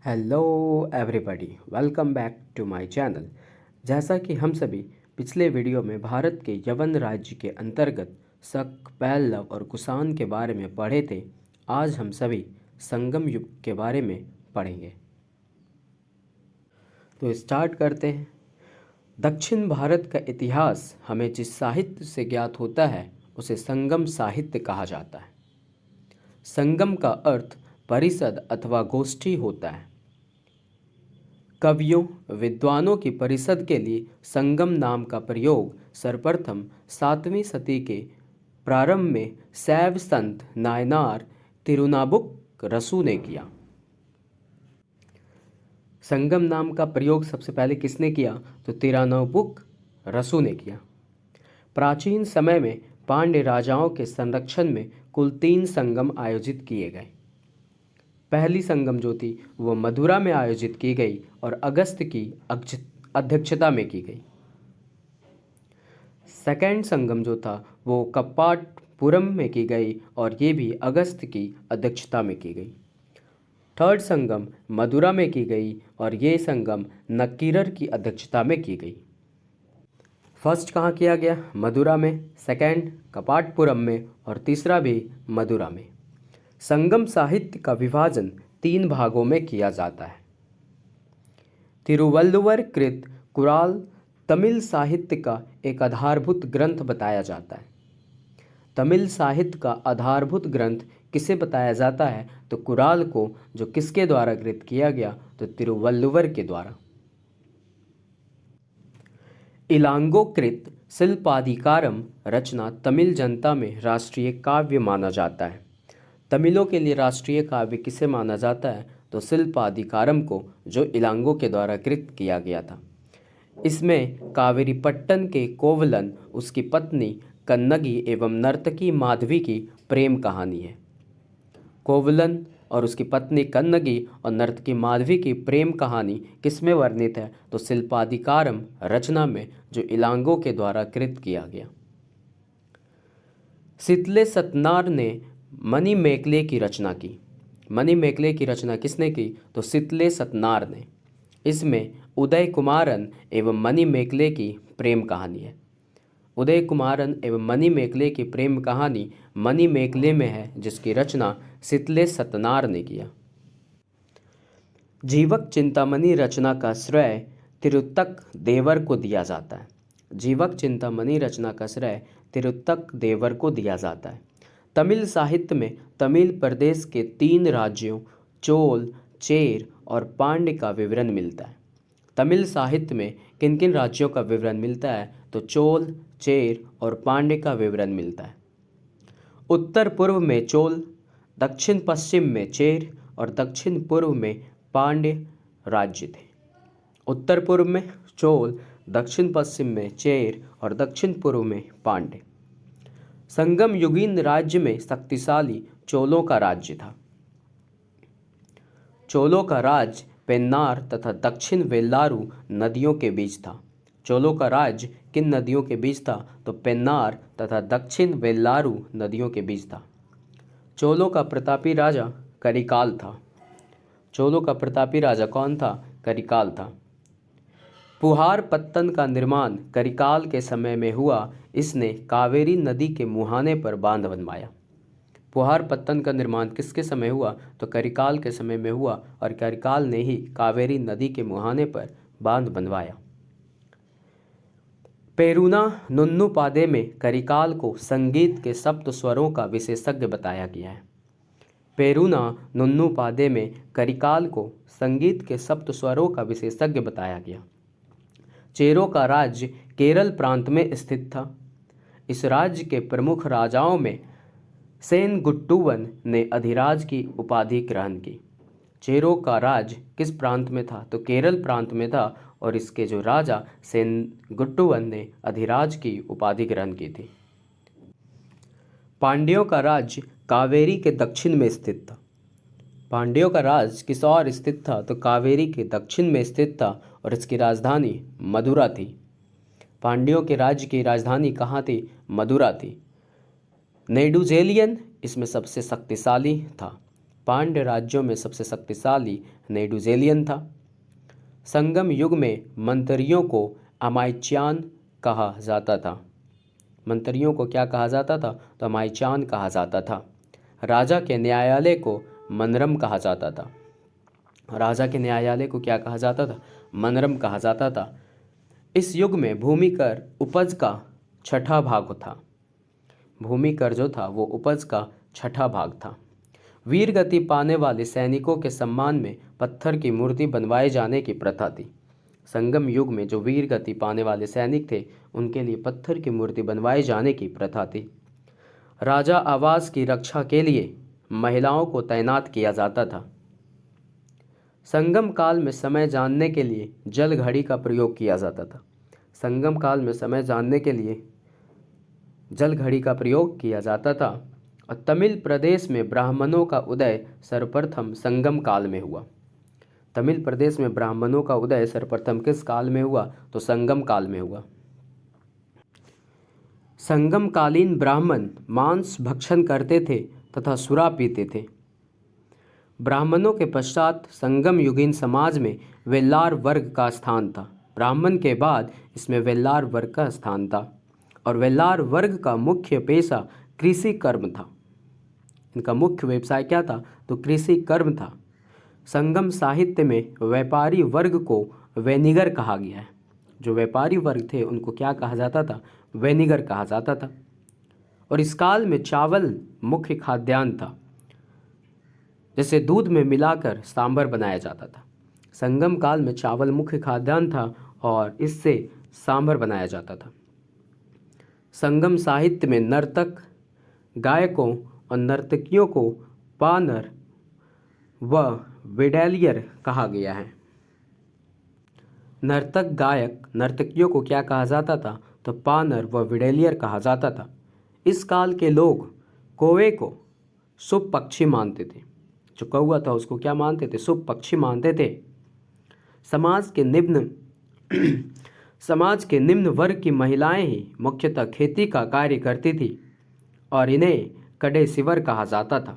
Hello everybody, welcome back to my channel. जैसा कि हम सभी पिछले वीडियो में भारत के यवन राज्य के अंतर्गत शक, पहलव और कुषाण के बारे में पढ़े थे, आज हम सभी संगम युग के बारे में पढ़ेंगे। तो स्टार्ट करते हैं। दक्षिण भारत का इतिहास हमें जिस साहित्य से ज्ञात होता है उसे संगम साहित्य कहा जाता है। संगम का अर्थ परिषद अथवा गोष्ठी होता है। कवियों, विद्वानों की परिषद के लिए संगम नाम का प्रयोग सर्वप्रथम 7वीं सदी के प्रारंभ में शैव संत नायनार तिरुनाबुक रसू ने किया। संगम नाम का प्रयोग सबसे पहले किसने किया? तो तिरुनाबुक रसू ने किया। प्राचीन समय में पांड्य राजाओं के संरक्षण में कुल 3 संगम आयोजित किए गए। पहली संगम जो थी वो मथुरा में आयोजित की गई और अगस्त की अध्यक्षता में की गई। सेकेंड संगम जो था वो कप्पाटपुरम में की गई और ये भी अगस्त की अध्यक्षता में की गई। थर्ड संगम मथुरा में की गई और ये संगम नक्कीरर की अध्यक्षता में की गई। फर्स्ट कहाँ किया गया? मथुरा में, सेकेंड कपाटपुरम में और तीसरा भी मथुरा में। संगम साहित्य का विभाजन 3 भागों में किया जाता है। तिरुवल्लुवर कृत कुराल तमिल साहित्य का एक आधारभूत ग्रंथ बताया जाता है। तमिल साहित्य का आधारभूत ग्रंथ किसे बताया जाता है? तो कुराल को, जो किसके द्वारा कृत किया गया? तो तिरुवल्लुवर के द्वारा। इलांगो कृत शिल्पाधिकारम रचना तमिल जनता में राष्ट्रीय काव्य माना जाता है। तमिलों के लिए राष्ट्रीय काव्य किसे माना जाता है? तो शिल्पाधिकारम को, जो इलांगो के द्वारा कृत किया गया था। इसमें कावेरीपट्टन के कोवलन, उसकी पत्नी कन्नगी एवं नर्तकी माधवी की प्रेम कहानी है। कोवलन और उसकी पत्नी कन्नगी और नर्तकी माधवी की प्रेम कहानी किसमें वर्णित है? तो शिल्पाधिकारम रचना में, जो इलांगो के द्वारा कृत किया गया। सितले सतनार ने मणिमेगले की रचना की। मणिमेगले की रचना किसने की? तो सितले सतनार ने। इसमें उदय कुमारन एवं मणिमेगले की प्रेम कहानी है। उदय कुमारन एवं मणिमेगले की प्रेम कहानी मणिमेगले में है, जिसकी रचना सितले सतनार ने किया। जीवक चिंतामणि रचना का श्रेय तिरुत्तक देवर को दिया जाता है। जीवक चिंतामणि रचना का श्रेय तिरुत्तक देवर को दिया जाता है। तमिल साहित्य में तमिल प्रदेश के 3 राज्यों चोल, चेर और पांड्य का विवरण मिलता है। तमिल साहित्य में किन किन राज्यों का विवरण मिलता है? तो चोल, चेर और पांड्य का विवरण मिलता है। उत्तर पूर्व में चोल, दक्षिण पश्चिम में चेर और दक्षिण पूर्व में पांड्य राज्य थे। उत्तर पूर्व में चोल, दक्षिण पश्चिम में चेर और दक्षिण पूर्व में पांड्य। संगम युगीन राज्य में शक्तिशाली चोलों का राज्य था। चोलों का राज्य पेन्नार तथा दक्षिण वेल्लारू नदियों के बीच था। चोलों का राज्य किन नदियों के बीच था? तो पेन्नार तथा दक्षिण वेल्लारू नदियों के बीच था। चोलों का प्रतापी राजा करिकाल था। चोलों का प्रतापी राजा कौन था? करिकाल था। पुहार पत्तन का निर्माण करिकाल के समय में हुआ। इसने कावेरी नदी के मुहाने पर बांध बनवाया। पुहार पत्तन का निर्माण किसके समय हुआ? तो करिकाल के समय में हुआ और करिकाल ने ही कावेरी नदी के मुहाने पर बांध बनवाया। पेरूना नुन्नुपादे में करिकाल को संगीत के सप्त स्वरों का विशेषज्ञ बताया गया है। पेरूना नुन्नुपादे में करिकाल को संगीत के सप्त स्वरों का विशेषज्ञ बताया गया। चेरों का राज्य केरल प्रांत में स्थित था। इस राज्य के प्रमुख राजाओं में सेनगुट्टुवन ने अधिराज की उपाधि ग्रहण की। चेरों का राज्य किस प्रांत में था? तो केरल प्रांत में था और इसके जो राजा सेनगुट्टुवन ने अधिराज की उपाधि ग्रहण की थी। पांड्यों का राज्य कावेरी के दक्षिण में स्थित था। पांड्यों का राज्य किस ओर स्थित था? तो कावेरी के दक्षिण में स्थित था और इसकी राजधानी मदुरा थी। पांड्यों के राज्य की राजधानी कहाँ थी? मदुरा थी। नेडुजेलियन इसमें सबसे शक्तिशाली था। पांड्य राज्यों में सबसे शक्तिशाली नेडुजेलियन था। संगम युग में मंत्रियों को अमायच्यान कहा जाता था। मंत्रियों को क्या कहा जाता था? तो अमायच्यान कहा जाता था। राजा के न्यायालय को मनरम कहा जाता था। राजा के न्यायालय को क्या कहा जाता था? मनरम कहा जाता था। इस युग में भूमि कर उपज का छठा भाग था। भूमि कर जो था वो उपज का छठा भाग था। वीर गति पाने वाले सैनिकों के सम्मान में पत्थर की मूर्ति बनवाए जाने की प्रथा थी। संगम युग में जो वीर गति पाने वाले सैनिक थे उनके लिए पत्थर की मूर्ति बनवाए जाने की प्रथा थी। राजा आवास की रक्षा के लिए महिलाओं को तैनात किया जाता था। संगम काल में समय जानने के लिए जल घड़ी का प्रयोग किया जाता था। संगम काल में समय जानने के लिए जल घड़ी का प्रयोग किया जाता था। और तमिल प्रदेश में ब्राह्मणों का उदय सर्वप्रथम संगम काल में हुआ। तमिल प्रदेश में ब्राह्मणों का उदय सर्वप्रथम किस काल में हुआ? तो संगम काल में हुआ। संगम कालीन ब्राह्मण मांस भक्षण करते थे तथा सुरा पीते थे। ब्राह्मणों के पश्चात संगम युगीन समाज में वेल्लार वर्ग का स्थान था। ब्राह्मण के बाद इसमें वेल्लार वर्ग का स्थान था और वेल्लार वर्ग का मुख्य पेशा कृषि कर्म था। इनका मुख्य व्यवसाय क्या था? तो कृषि कर्म था। संगम साहित्य में व्यापारी वर्ग को वेनिगर कहा गया है। जो व्यापारी वर्ग थे उनको क्या कहा जाता था? वेनिगर कहा जाता था। और इस काल में चावल मुख्य खाद्यान्न था, जैसे दूध में मिलाकर सांभर बनाया जाता था। संगम काल में चावल मुख्य खाद्यान्न था और इससे सांभर बनाया जाता था। संगम साहित्य में नर्तक, गायकों और नर्तकियों को पानर व विडेलियर कहा गया है। नर्तक, गायक, नर्तकियों को क्या कहा जाता था? तो पानर व विडेलियर कहा जाता था। इस काल के लोग कौवे को शुभ पक्षी मानते थे। जो कौवा था उसको क्या मानते थे? शुभ पक्षी मानते थे। समाज के निम्न वर्ग की महिलाएं ही मुख्यतः खेती का कार्य करती थी और इन्हें कड़े सिवर कहा जाता था।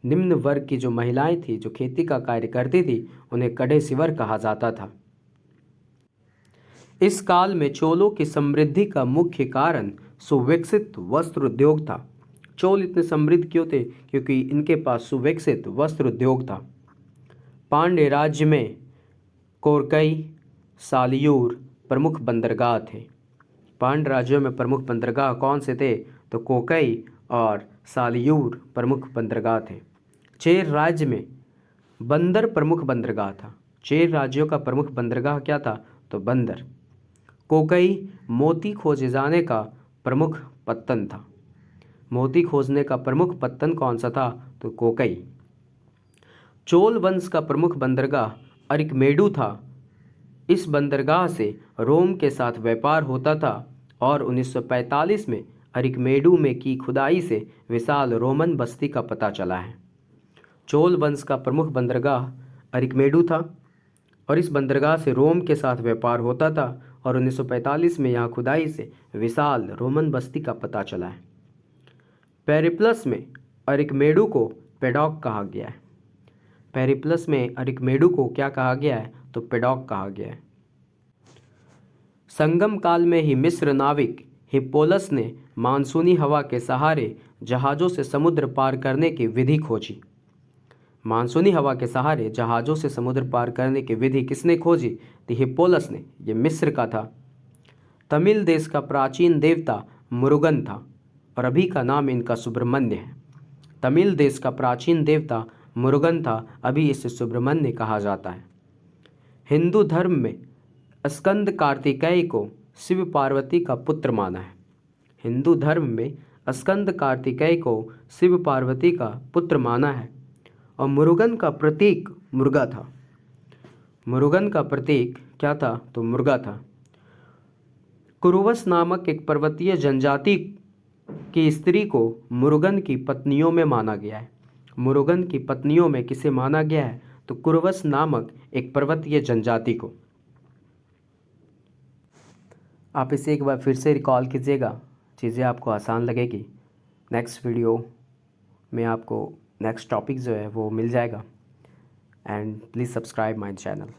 निम्न वर्ग की जो महिलाएं थी जो खेती का कार्य करती थी उन्हें कड़े सिवर कहा जाता था। इस काल में चोलों की समृद्धि का मुख्य कारण सुविकसित वस्त्र उद्योग था। चोल इतने समृद्ध क्यों थे? क्योंकि इनके पास सुविकसित वस्त्र उद्योग था। पांड्य राज्य में कोरकई, सालियूर प्रमुख बंदरगाह थे। पांड्य राज्यों में प्रमुख बंदरगाह कौन से थे? तो कोकई और सालियूर प्रमुख बंदरगाह थे। चेर राज्य में बंदर प्रमुख बंदरगाह था। चेर राज्यों का प्रमुख बंदरगाह क्या था? तो बंदर। कोकई मोती खोजे जाने का प्रमुख पत्तन था। मोती खोजने का प्रमुख पत्तन कौन सा था? तो कोकई। चोल वंश का प्रमुख बंदरगाह अरिकमेडु था। इस बंदरगाह से रोम के साथ व्यापार होता था और 1945 में अरिकमेडु में की खुदाई से विशाल रोमन बस्ती का पता चला है। चोल वंश का प्रमुख बंदरगाह अरिकमेडु था और इस बंदरगाह से रोम के साथ व्यापार होता था और 1945 में यहाँ खुदाई से विशाल रोमन बस्ती का पता चला है। पेरिप्लस में अरिकमेडु को पेडॉक कहा गया है। पेरिप्लस में अरिकमेडु को क्या कहा गया है? तो पेडॉक कहा गया है। संगम काल में ही मिस्र नाविक हिप्पोलस ने मानसूनी हवा के सहारे जहाज़ों से समुद्र पार करने की विधि खोजी। मानसूनी हवा के सहारे जहाज़ों से समुद्र पार करने की विधि किसने खोजी? तो हिप्पोलस ने। ये मिस्र का था। तमिल देश का प्राचीन देवता मुरुगन था और अभी का नाम इनका सुब्रमण्य है। तमिल देश का प्राचीन देवता मुरुगन था, अभी इसे सुब्रमण्य कहा जाता है। हिंदू धर्म में स्कंद कार्तिकेय को शिव पार्वती का पुत्र माना है। हिंदू धर्म में स्कंद कार्तिकेय को शिव पार्वती का पुत्र माना है और मुरुगन का प्रतीक मुर्गा था। मुरुगन का प्रतीक क्या था? तो मुर्गा था। कुरुवस नामक एक पर्वतीय जनजाति की स्त्री को मुरुगन की पत्नियों में माना गया है। मुरुगन की पत्नियों में किसे माना गया है? तो कुरुवस नामक एक पर्वतीय जनजाति को। आप इसे एक बार फिर से रिकॉल कीजिएगा, चीज़ें आपको आसान लगेगी। नेक्स्ट वीडियो में आपको नेक्स्ट टॉपिक जो है वो मिल जाएगा। And please subscribe my channel.